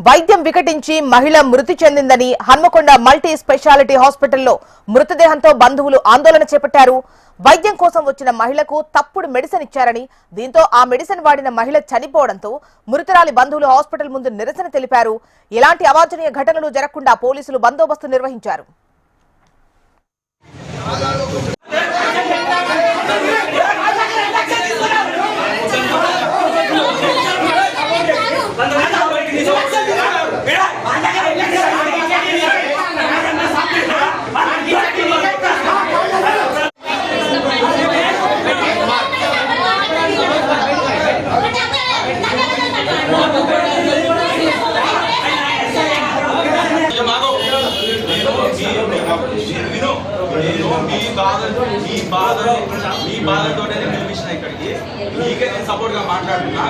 వైద్యం వికటించి మహిళ మృతి చెందిందని హన్మకొండ మల్టీ స్పెషాలిటీ హాస్పిటల్లో మృతదేహంతో బంధువులు ఆందోళన చేపట్టారు. వైద్యం కోసం వచ్చిన మహిళకు తప్పుడు మెడిసిన్ ఇచ్చారని, దీంతో ఆ మెడిసిన్ వాడిన మహిళ చనిపోవడంతో మృతురాలి బంధువులు హాస్పిటల్ ముందు నిరసన తెలిపారు. ఎలాంటి అవాంఛనీయ ఘటనలు జరగకుండా పోలీసులు బందోబస్తు నిర్వహించారు. మీ బాధతో పిలిపించిన ఇక్కడికి మీకే నేను సపోర్ట్ గా మాట్లాడుతున్నా.